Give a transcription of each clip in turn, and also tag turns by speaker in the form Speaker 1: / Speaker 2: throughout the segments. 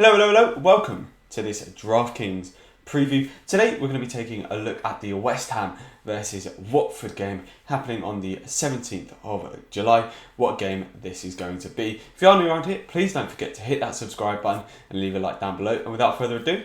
Speaker 1: Hello, welcome to this DraftKings preview. Today we're going to be taking a look at the West Ham versus Watford game happening on the 17th of July. What game this is going to be. If you are new around here, please don't forget to hit that subscribe button and leave a like down below. And without further ado,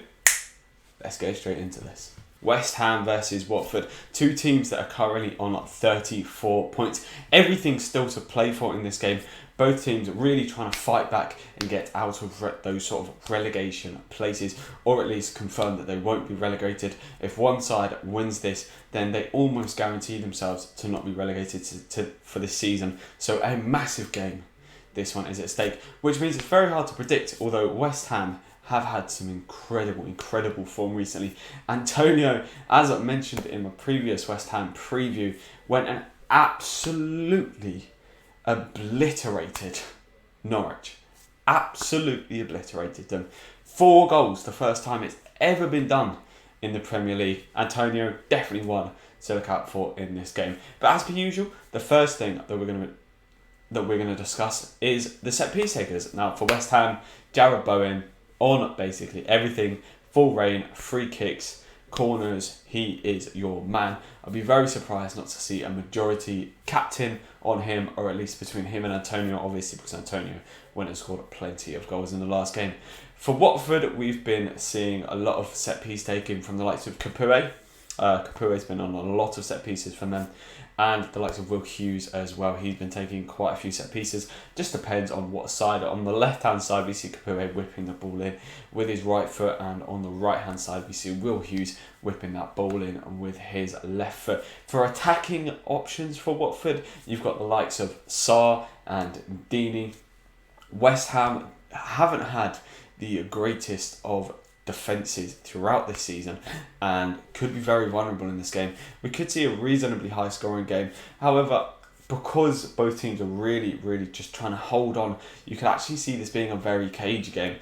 Speaker 1: let's go straight into this. West Ham versus Watford, two teams that are currently on 34 points. Everything still to play for in this game. Both teams really trying to fight back and get out of those sort of relegation places, or at least confirm that they won't be relegated. If one side wins this, then they almost guarantee themselves to not be relegated for this season. So a massive game this one is at stake, which means it's very hard to predict, although West Ham have had some incredible form recently. Antonio, as I mentioned in my previous West Ham preview, went and absolutely obliterated Norwich. Absolutely obliterated them. 4 goals, the first time it's ever been done in the Premier League. Antonio definitely one to look out for in this game. But as per usual, the first thing that we're going to discuss is the set piece takers. Now for West Ham, Jarrod Bowen on basically everything, full reign, free kicks, corners, he is your man. I'd be very surprised not to see a majority captain on him, or at least between him and Antonio, obviously, because Antonio went and scored plenty of goals in the last game. For Watford, we've been seeing a lot of set piece taking from the likes of Capoue. Capoe's been on a lot of set pieces from them, and the likes of Will Hughes as well. He's been taking quite a few set pieces. Just depends on what side. On the left hand side, we see Capoue whipping the ball in with his right foot, and on the right hand side, we see Will Hughes whipping that ball in with his left foot. For attacking options for Watford, you've got the likes of Sarr and Deeney. West Ham haven't had the greatest of defences throughout this season and could be very vulnerable in this game. We could see a reasonably high scoring game. However, because both teams are really just trying to hold on, you could actually see this being a very cagey game.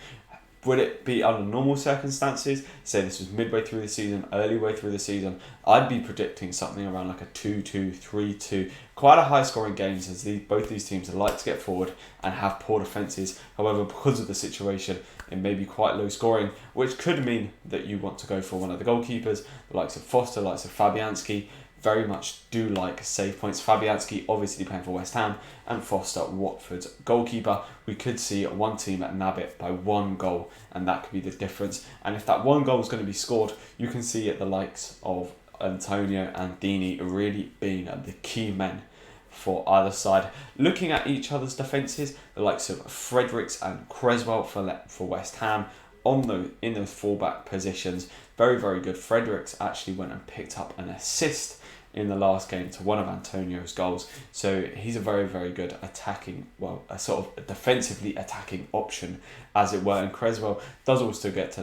Speaker 1: Would it be under normal circumstances, say this was midway through the season, early way through the season, I'd be predicting something around like a 2-2, 3-2. Quite a high scoring game, as both these teams like to get forward and have poor defences. However, because of the situation, it may be quite low scoring, which could mean that you want to go for one of the goalkeepers, the likes of Foster, the likes of Fabianski. Very much do like save points. Fabianski obviously playing for West Ham, and Foster, Watford's goalkeeper. We could see one team nab it by 1 goal, and that could be the difference. And if that 1 goal is going to be scored, you can see it the likes of Antonio and Deeney really being the key men for either side. Looking at each other's defences, the likes of Fredericks and Creswell for West Ham in those fullback positions. Very good. Fredericks actually went and picked up an assist in the last game to one of Antonio's goals. So he's a very good attacking, a sort of defensively attacking option, as it were. And Creswell does also get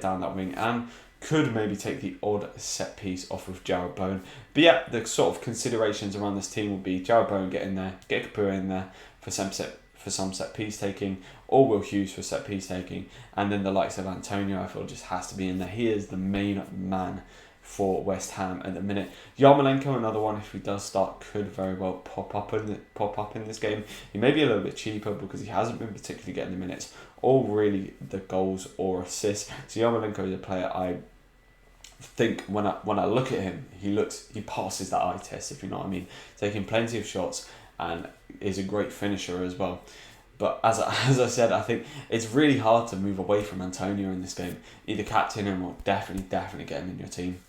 Speaker 1: down that wing and could maybe take the odd set piece off of Jarrod Bowen. But yeah, the sort of considerations around this team will be Jarrod Bowen get in there, get Capoue in there for some set piece taking, or Will Hughes for set piece taking, and then the likes of Antonio, I feel, just has to be in there. He is the main man for West Ham at the minute. Yarmolenko, another one, if he does start, could very well pop up in this game. He may be a little bit cheaper because he hasn't been particularly getting the minutes or really the goals or assists. So Yarmolenko is a player I think when I look at him, he passes that eye test, if you know what I mean. Taking plenty of shots and is a great finisher as well. But as I said, I think it's really hard to move away from Antonio in this game. Either captain him or definitely get him in your team.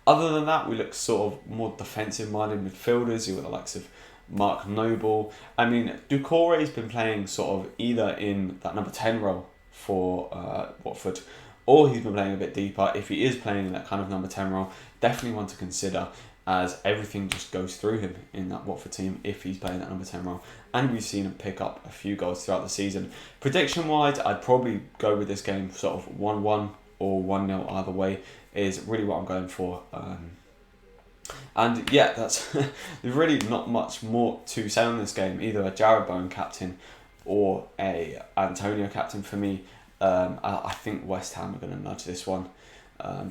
Speaker 1: Other than that, we look sort of more defensive-minded midfielders. You've got the likes of Mark Noble. I mean, Doucouré's been playing sort of either in that number 10 role for Watford, or he's been playing a bit deeper. If he is playing in that kind of number 10 role, definitely one to consider, as everything just goes through him in that Watford team if he's playing that number 10 role. And we've seen him pick up a few goals throughout the season. Prediction-wise, I'd probably go with this game sort of 1-1 or 1-0 either way is really what I'm going for. And yeah, there's really not much more to say on this game. Either a Jarrod Bowen captain or a Antonio captain for me. I think West Ham are going to nudge this one,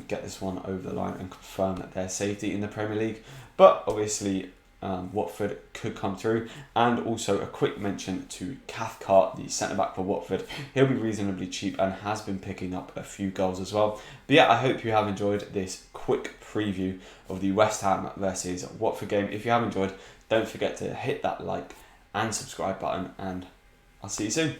Speaker 1: get this one over the line and confirm their safety in the Premier League. But obviously, Watford could come through. And also a quick mention to Cathcart, the centre-back for Watford. He'll be reasonably cheap and has been picking up a few goals as well. But yeah, I hope you have enjoyed this quick preview of the West Ham versus Watford game. If you have enjoyed, don't forget to hit that like and subscribe button, and I'll see you soon.